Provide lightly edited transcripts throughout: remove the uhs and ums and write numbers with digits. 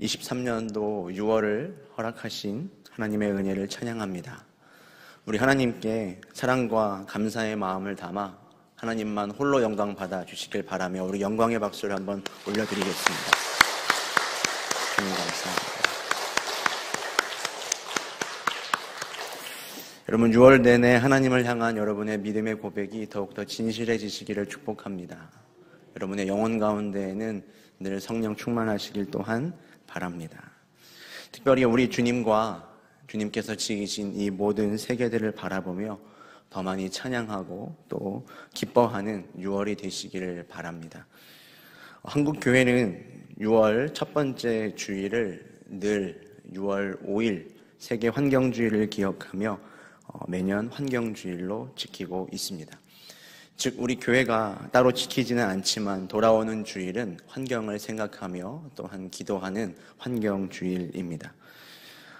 23년도 6월을 허락하신 하나님의 은혜를 찬양합니다. 우리 하나님께 사랑과 감사의 마음을 담아 하나님만 홀로 영광 받아 주시길 바라며 우리 영광의 박수를 한번 올려드리겠습니다. 주님 감사합니다. 여러분, 6월 내내 하나님을 향한 여러분의 믿음의 고백이 더욱더 진실해지시기를 축복합니다. 여러분의 영혼 가운데에는 늘 성령 충만하시길 또한 바랍니다. 특별히 우리 주님과 주님께서 지으신 이 모든 세계들을 바라보며 더 많이 찬양하고 또 기뻐하는 6월이 되시기를 바랍니다. 한국교회는 6월 첫 번째 주일을 늘 6월 5일 세계 환경주의를 기억하며 매년 환경주일로 지키고 있습니다. 즉 우리 교회가 따로 지키지는 않지만 돌아오는 주일은 환경을 생각하며 또한 기도하는 환경주일입니다.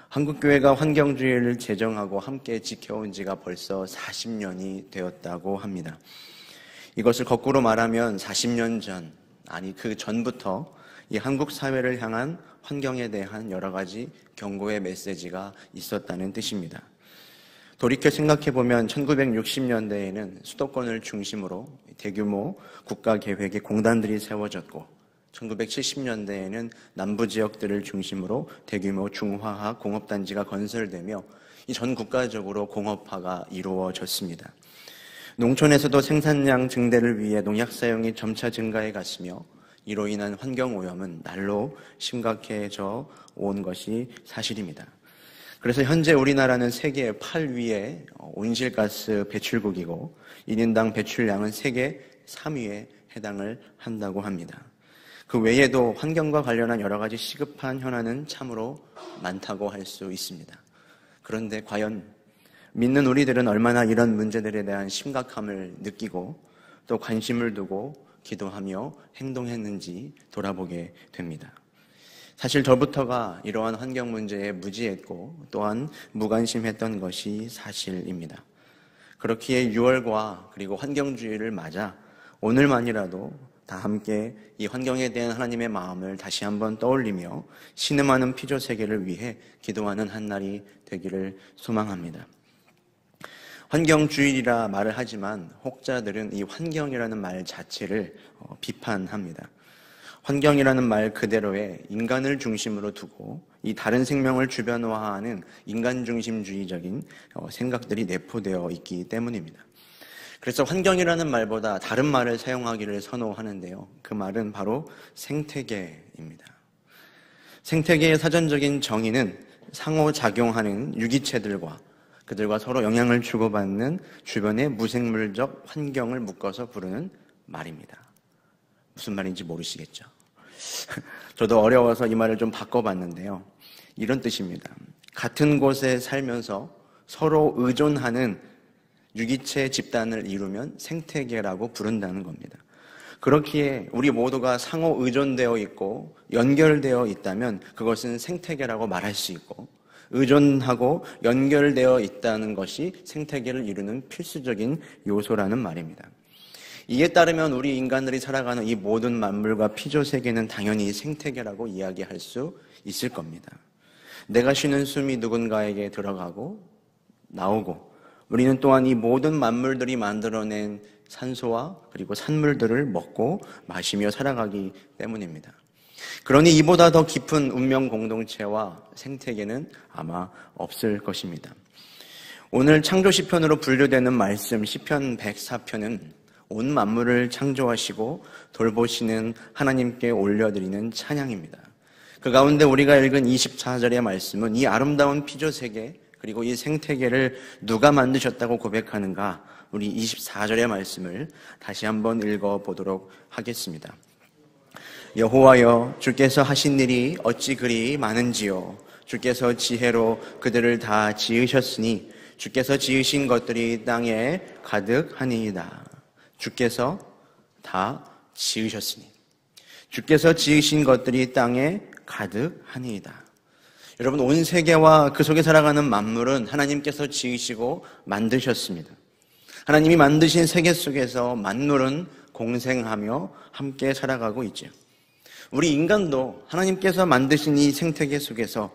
한국교회가 환경주일을 제정하고 함께 지켜온 지가 벌써 40년이 되었다고 합니다. 이것을 거꾸로 말하면 40년 전, 아니 그 전부터 이 한국 사회를 향한 환경에 대한 여러 가지 경고의 메시지가 있었다는 뜻입니다. 돌이켜 생각해보면 1960년대에는 수도권을 중심으로 대규모 국가계획의 공단들이 세워졌고 1970년대에는 남부 지역들을 중심으로 대규모 중화학 공업단지가 건설되며 전 국가적으로 공업화가 이루어졌습니다. 농촌에서도 생산량 증대를 위해 농약 사용이 점차 증가해 갔으며 이로 인한 환경오염은 날로 심각해져 온 것이 사실입니다. 그래서 현재 우리나라는 세계 8위의 온실가스 배출국이고 1인당 배출량은 세계 3위에 해당을 한다고 합니다. 그 외에도 환경과 관련한 여러 가지 시급한 현안은 참으로 많다고 할 수 있습니다. 그런데 과연 믿는 우리들은 얼마나 이런 문제들에 대한 심각함을 느끼고 또 관심을 두고 기도하며 행동했는지 돌아보게 됩니다. 사실 저부터가 이러한 환경 문제에 무지했고 또한 무관심했던 것이 사실입니다. 그렇기에 6월과 그리고 환경주의를 맞아 오늘만이라도 다 함께 이 환경에 대한 하나님의 마음을 다시 한번 떠올리며 신음하는 피조 세계를 위해 기도하는 한 날이 되기를 소망합니다. 환경주의라 말을 하지만 혹자들은 이 환경이라는 말 자체를 비판합니다. 환경이라는 말 그대로의 인간을 중심으로 두고 이 다른 생명을 주변화하는 인간 중심주의적인 생각들이 내포되어 있기 때문입니다. 그래서 환경이라는 말보다 다른 말을 사용하기를 선호하는데요. 그 말은 바로 생태계입니다. 생태계의 사전적인 정의는 상호작용하는 유기체들과 그들과 서로 영향을 주고받는 주변의 무생물적 환경을 묶어서 부르는 말입니다. 무슨 말인지 모르시겠죠? 저도 어려워서 이 말을 좀 바꿔봤는데요. 이런 뜻입니다. 같은 곳에 살면서 서로 의존하는 유기체 집단을 이루면 생태계라고 부른다는 겁니다. 그렇기에 우리 모두가 상호 의존되어 있고 연결되어 있다면 그것은 생태계라고 말할 수 있고 의존하고 연결되어 있다는 것이 생태계를 이루는 필수적인 요소라는 말입니다. 이에 따르면 우리 인간들이 살아가는 이 모든 만물과 피조세계는 당연히 생태계라고 이야기할 수 있을 겁니다. 내가 쉬는 숨이 누군가에게 들어가고 나오고 우리는 또한 이 모든 만물들이 만들어낸 산소와 그리고 산물들을 먹고 마시며 살아가기 때문입니다. 그러니 이보다 더 깊은 운명 공동체와 생태계는 아마 없을 것입니다. 오늘 창조 시편으로 분류되는 말씀 시편 104편은 온 만물을 창조하시고 돌보시는 하나님께 올려드리는 찬양입니다. 그 가운데 우리가 읽은 24절의 말씀은 이 아름다운 피조세계 그리고 이 생태계를 누가 만드셨다고 고백하는가? 우리 24절의 말씀을 다시 한번 읽어보도록 하겠습니다. 여호와여, 주께서 하신 일이 어찌 그리 많은지요. 주께서 지혜로 그들을 다 지으셨으니 주께서 지으신 것들이 땅에 가득하니이다. 주께서 다 지으셨으니 주께서 지으신 것들이 땅에 가득하니이다. 여러분, 온 세계와 그 속에 살아가는 만물은 하나님께서 지으시고 만드셨습니다. 하나님이 만드신 세계 속에서 만물은 공생하며 함께 살아가고 있죠. 우리 인간도 하나님께서 만드신 이 생태계 속에서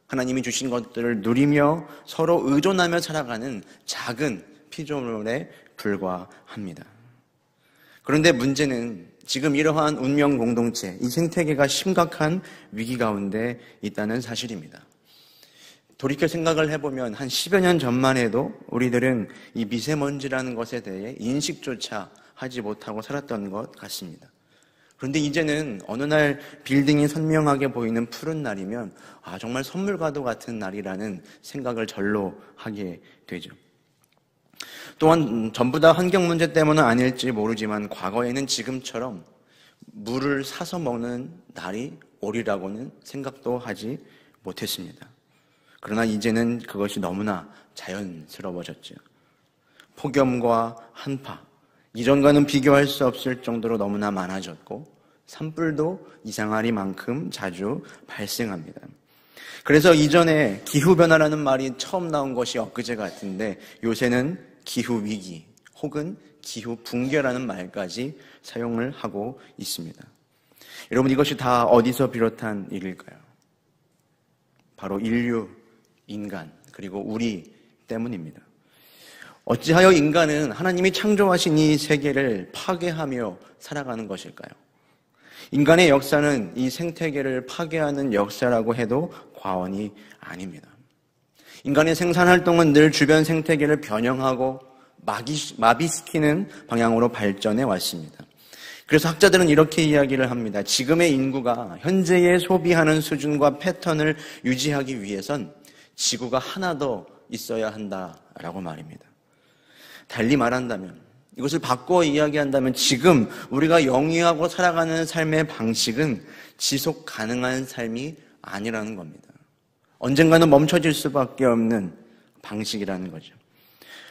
하나님이 주신 것들을 누리며 서로 의존하며 살아가는 작은 피조물에 불과합니다. 그런데 문제는 지금 이러한 운명 공동체, 이 생태계가 심각한 위기 가운데 있다는 사실입니다. 돌이켜 생각을 해보면 한 10여 년 전만 해도 우리들은 이 미세먼지라는 것에 대해 인식조차 하지 못하고 살았던 것 같습니다. 그런데 이제는 어느 날 빌딩이 선명하게 보이는 푸른 날이면 정말 선물과도 같은 날이라는 생각을 절로 하게 되죠. 또한 전부 다 환경 문제 때문은 아닐지 모르지만 과거에는 지금처럼 물을 사서 먹는 날이 오리라고는 생각도 하지 못했습니다. 그러나 이제는 그것이 너무나 자연스러워졌죠. 폭염과 한파, 이전과는 비교할 수 없을 정도로 너무나 많아졌고 산불도 이상하리만큼 자주 발생합니다. 그래서 이전에 기후변화라는 말이 처음 나온 것이 엊그제 같은데 요새는 기후위기 혹은 기후붕괴라는 말까지 사용을 하고 있습니다. 여러분, 이것이 다 어디서 비롯한 일일까요? 바로 인류, 인간, 그리고 우리 때문입니다. 어찌하여 인간은 하나님이 창조하신 이 세계를 파괴하며 살아가는 것일까요? 인간의 역사는 이 생태계를 파괴하는 역사라고 해도 과언이 아닙니다. 인간의 생산활동은 늘 주변 생태계를 변형하고 마비시키는 방향으로 발전해 왔습니다. 그래서 학자들은 이렇게 이야기를 합니다. 지금의 인구가 현재의 소비하는 수준과 패턴을 유지하기 위해선 지구가 하나 더 있어야 한다라고 말입니다. 달리 말한다면, 이것을 바꿔 이야기한다면 지금 우리가 영위하고 살아가는 삶의 방식은 지속 가능한 삶이 아니라는 겁니다. 언젠가는 멈춰질 수밖에 없는 방식이라는 거죠.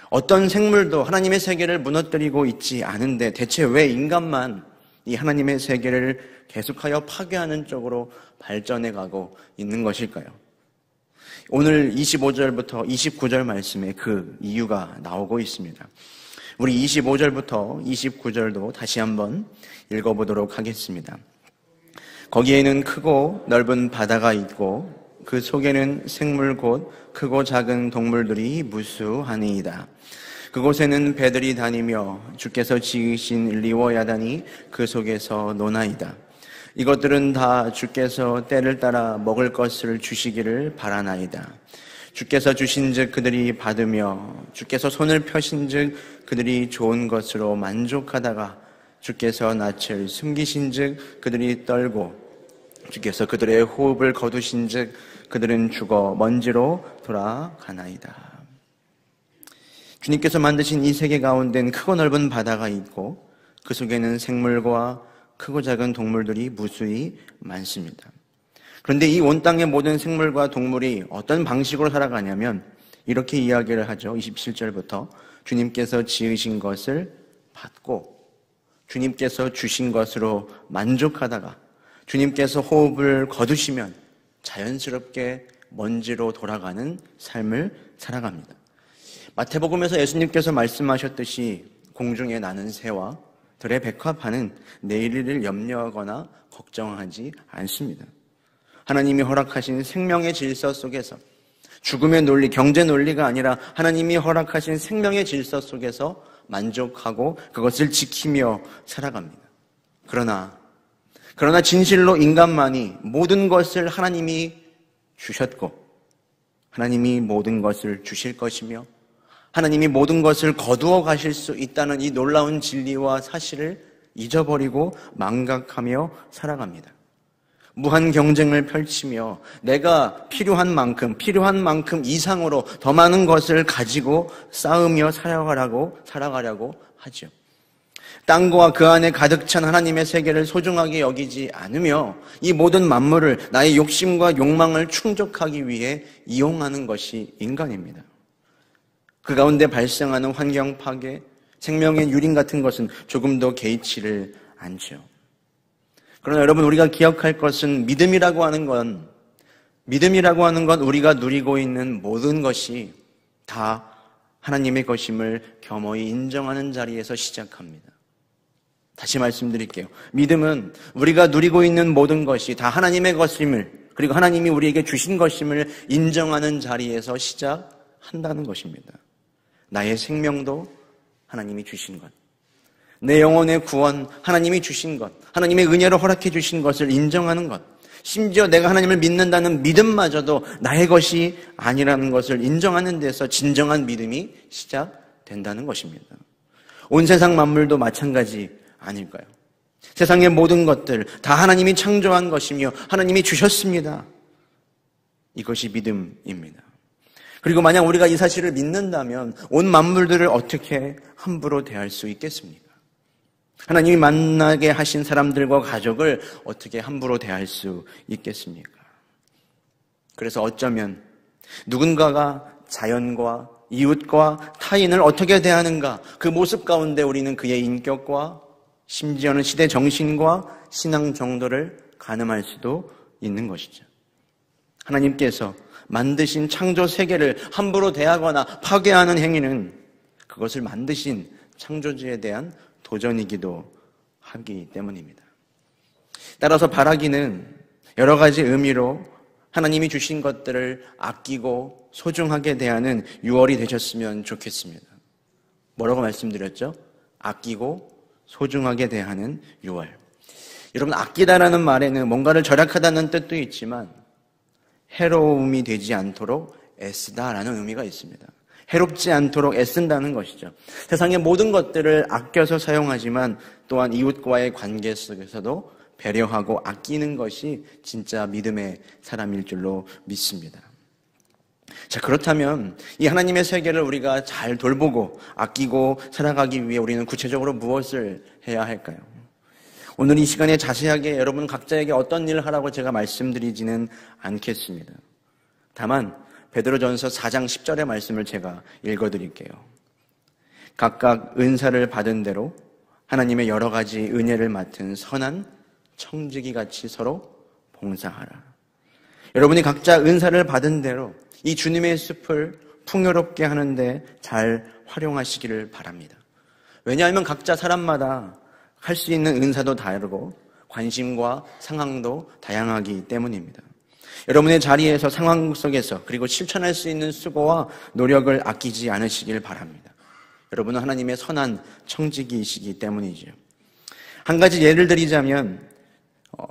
어떤 생물도 하나님의 세계를 무너뜨리고 있지 않은데 대체 왜 인간만 이 하나님의 세계를 계속하여 파괴하는 쪽으로 발전해가고 있는 것일까요? 오늘 25절부터 29절 말씀에 그 이유가 나오고 있습니다. 우리 25절부터 29절도 다시 한번 읽어보도록 하겠습니다. 거기에는 크고 넓은 바다가 있고 그 속에는 생물 곧 크고 작은 동물들이 무수하니이다. 그곳에는 배들이 다니며 주께서 지으신 리워야단이 그 속에서 노나이다. 이것들은 다 주께서 때를 따라 먹을 것을 주시기를 바라나이다. 주께서 주신즉 그들이 받으며 주께서 손을 펴신즉 그들이 좋은 것으로 만족하다가 주께서 낯을 숨기신즉 그들이 떨고 주께서 그들의 호흡을 거두신즉 그들은 죽어 먼지로 돌아가나이다. 주님께서 만드신 이 세계 가운데는 크고 넓은 바다가 있고 그 속에는 생물과 크고 작은 동물들이 무수히 많습니다. 그런데 이 온 땅의 모든 생물과 동물이 어떤 방식으로 살아가냐면 이렇게 이야기를 하죠. 27절부터 주님께서 지으신 것을 받고 주님께서 주신 것으로 만족하다가 주님께서 호흡을 거두시면 자연스럽게 먼지로 돌아가는 삶을 살아갑니다. 마태복음에서 예수님께서 말씀하셨듯이 공중에 나는 새와 들의 백합화는 내일을 염려하거나 걱정하지 않습니다. 하나님이 허락하신 생명의 질서 속에서 죽음의 논리, 경제 논리가 아니라 하나님이 허락하신 생명의 질서 속에서 만족하고 그것을 지키며 살아갑니다. 그러나 진실로 인간만이 모든 것을 하나님이 주셨고 하나님이 모든 것을 주실 것이며 하나님이 모든 것을 거두어 가실 수 있다는 이 놀라운 진리와 사실을 잊어버리고 망각하며 살아갑니다. 무한 경쟁을 펼치며 내가 필요한 만큼 이상으로 더 많은 것을 가지고 싸우며 살아가려고 하죠. 땅과 그 안에 가득 찬 하나님의 세계를 소중하게 여기지 않으며 이 모든 만물을 나의 욕심과 욕망을 충족하기 위해 이용하는 것이 인간입니다. 그 가운데 발생하는 환경 파괴, 생명의 유린 같은 것은 조금도 개의치를 않죠. 그러나 여러분, 우리가 기억할 것은 믿음이라고 하는 건 우리가 누리고 있는 모든 것이 다 하나님의 것임을 겸허히 인정하는 자리에서 시작합니다. 다시 말씀드릴게요. 믿음은 우리가 누리고 있는 모든 것이 다 하나님의 것임을, 그리고 하나님이 우리에게 주신 것임을 인정하는 자리에서 시작한다는 것입니다. 나의 생명도 하나님이 주신 것, 내 영혼의 구원 하나님이 주신 것, 하나님의 은혜로 허락해 주신 것을 인정하는 것, 심지어 내가 하나님을 믿는다는 믿음마저도 나의 것이 아니라는 것을 인정하는 데서 진정한 믿음이 시작된다는 것입니다. 온 세상 만물도 마찬가지 아닐까요? 세상의 모든 것들 다 하나님이 창조한 것이며 하나님이 주셨습니다. 이것이 믿음입니다. 그리고 만약 우리가 이 사실을 믿는다면 온 만물들을 어떻게 함부로 대할 수 있겠습니까? 하나님이 만나게 하신 사람들과 가족을 어떻게 함부로 대할 수 있겠습니까? 그래서 어쩌면 누군가가 자연과 이웃과 타인을 어떻게 대하는가, 그 모습 가운데 우리는 그의 인격과 심지어는 시대 정신과 신앙 정도를 가늠할 수도 있는 것이죠. 하나님께서 만드신 창조 세계를 함부로 대하거나 파괴하는 행위는 그것을 만드신 창조주에 대한 도전이기도 하기 때문입니다. 따라서 바라기는 여러 가지 의미로 하나님이 주신 것들을 아끼고 소중하게 대하는 6월이 되셨으면 좋겠습니다. 뭐라고 말씀드렸죠? 아끼고 소중하게 대하는 6월. 여러분, 아끼다라는 말에는 뭔가를 절약하다는 뜻도 있지만 해로움이 되지 않도록 애쓰다라는 의미가 있습니다. 해롭지 않도록 애쓴다는 것이죠. 세상의 모든 것들을 아껴서 사용하지만 또한 이웃과의 관계 속에서도 배려하고 아끼는 것이 진짜 믿음의 사람일 줄로 믿습니다. 자, 그렇다면 이 하나님의 세계를 우리가 잘 돌보고 아끼고 살아가기 위해 우리는 구체적으로 무엇을 해야 할까요? 오늘 이 시간에 자세하게 여러분 각자에게 어떤 일을 하라고 제가 말씀드리지는 않겠습니다. 다만 베드로전서 4장 10절의 말씀을 제가 읽어드릴게요. 각각 은사를 받은 대로 하나님의 여러 가지 은혜를 맡은 선한 청지기같이 서로 봉사하라. 여러분이 각자 은사를 받은 대로 이 주님의 숲을 풍요롭게 하는데 잘 활용하시기를 바랍니다. 왜냐하면 각자 사람마다 할 수 있는 은사도 다르고 관심과 상황도 다양하기 때문입니다. 여러분의 자리에서 상황 속에서 그리고 실천할 수 있는 수고와 노력을 아끼지 않으시길 바랍니다. 여러분은 하나님의 선한 청지기이시기 때문이죠. 한 가지 예를 드리자면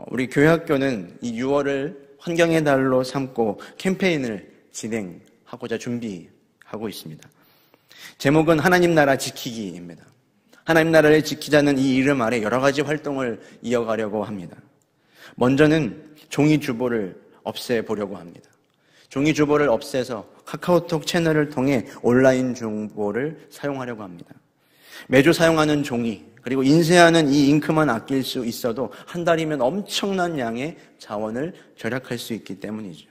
우리 교회학교는 이 6월을 환경의 달로 삼고 캠페인을 진행하고자 준비하고 있습니다. 제목은 하나님 나라 지키기입니다. 하나님 나라를 지키자는 이 이름 아래 여러 가지 활동을 이어가려고 합니다. 먼저는 종이 주보를 없애보려고 합니다. 종이 주보를 없애서 카카오톡 채널을 통해 온라인 정보를 사용하려고 합니다. 매주 사용하는 종이 그리고 인쇄하는 이 잉크만 아낄 수 있어도 한 달이면 엄청난 양의 자원을 절약할 수 있기 때문이죠.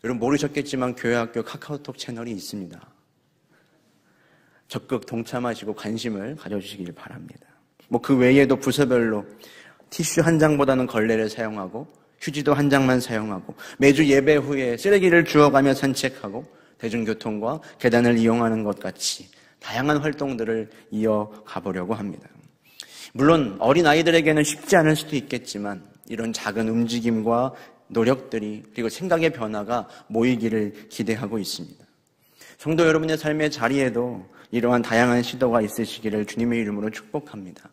여러분 모르셨겠지만 교회학교 카카오톡 채널이 있습니다. 적극 동참하시고 관심을 가져주시길 바랍니다. 그 외에도 부서별로 티슈 한 장보다는 걸레를 사용하고 휴지도 한 장만 사용하고 매주 예배 후에 쓰레기를 주워가며 산책하고 대중교통과 계단을 이용하는 것 같이 다양한 활동들을 이어가 보려고 합니다. 물론 어린아이들에게는 쉽지 않을 수도 있겠지만 이런 작은 움직임과 노력들이 그리고 생각의 변화가 모이기를 기대하고 있습니다. 성도 여러분의 삶의 자리에도 이러한 다양한 시도가 있으시기를 주님의 이름으로 축복합니다.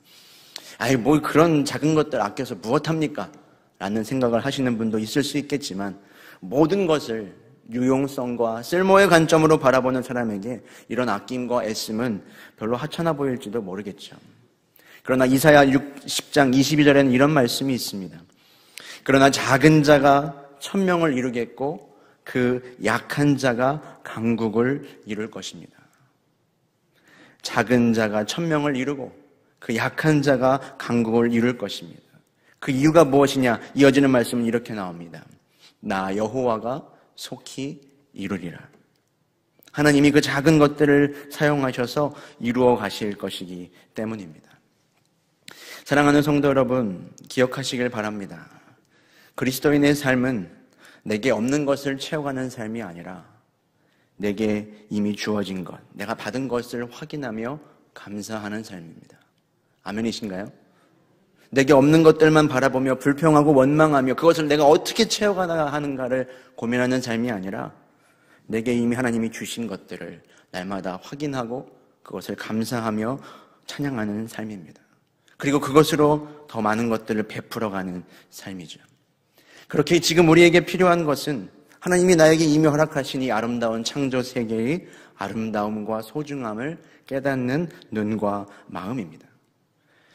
그런 작은 것들 아껴서 무엇합니까? 라는 생각을 하시는 분도 있을 수 있겠지만 모든 것을 유용성과 쓸모의 관점으로 바라보는 사람에게 이런 아낌과 애씀은 별로 하찮아 보일지도 모르겠죠. 그러나 이사야 10장 22절에는 이런 말씀이 있습니다. 그러나 작은 자가 천명을 이루겠고 그 약한 자가 강국을 이룰 것입니다. 작은 자가 천명을 이루고 그 약한 자가 강국을 이룰 것입니다. 그 이유가 무엇이냐? 이어지는 말씀은 이렇게 나옵니다. 나 여호와가 속히 이루리라. 하나님이 그 작은 것들을 사용하셔서 이루어 가실 것이기 때문입니다. 사랑하는 성도 여러분, 기억하시길 바랍니다. 그리스도인의 삶은 내게 없는 것을 채워가는 삶이 아니라 내게 이미 주어진 것, 내가 받은 것을 확인하며 감사하는 삶입니다. 아멘이신가요? 내게 없는 것들만 바라보며 불평하고 원망하며 그것을 내가 어떻게 채워가야 하는가를 고민하는 삶이 아니라 내게 이미 하나님이 주신 것들을 날마다 확인하고 그것을 감사하며 찬양하는 삶입니다. 그리고 그것으로 더 많은 것들을 베풀어가는 삶이죠. 그렇게 지금 우리에게 필요한 것은 하나님이 나에게 이미 허락하신 이 아름다운 창조 세계의 아름다움과 소중함을 깨닫는 눈과 마음입니다.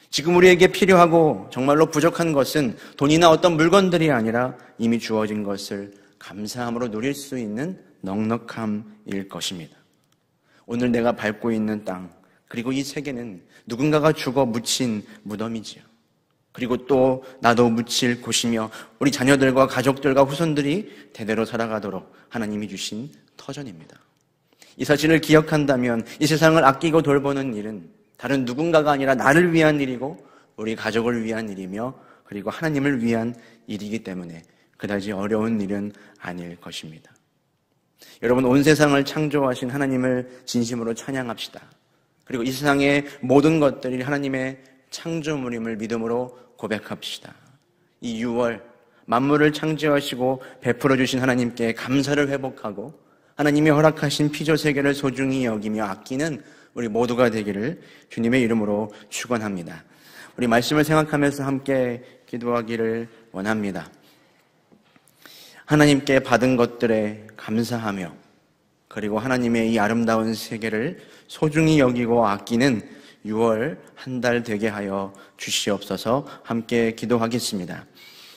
지금 우리에게 필요하고 정말로 부족한 것은 돈이나 어떤 물건들이 아니라 이미 주어진 것을 감사함으로 누릴 수 있는 넉넉함일 것입니다. 오늘 내가 밟고 있는 땅, 그리고 이 세계는 누군가가 죽어 묻힌 무덤이지요. 그리고 또 나도 묻힐 곳이며 우리 자녀들과 가족들과 후손들이 대대로 살아가도록 하나님이 주신 터전입니다. 이 사실을 기억한다면 이 세상을 아끼고 돌보는 일은 다른 누군가가 아니라 나를 위한 일이고 우리 가족을 위한 일이며 그리고 하나님을 위한 일이기 때문에 그다지 어려운 일은 아닐 것입니다. 여러분, 온 세상을 창조하신 하나님을 진심으로 찬양합시다. 그리고 이 세상의 모든 것들이 하나님의 창조물임을 믿음으로 고백합시다. 이 6월 만물을 창조하시고 베풀어 주신 하나님께 감사를 회복하고 하나님이 허락하신 피조 세계를 소중히 여기며 아끼는 우리 모두가 되기를 주님의 이름으로 축원합니다. 우리 말씀을 생각하면서 함께 기도하기를 원합니다. 하나님께 받은 것들에 감사하며 그리고 하나님의 이 아름다운 세계를 소중히 여기고 아끼는 6월 한 달 되게 하여 주시옵소서. 함께 기도하겠습니다.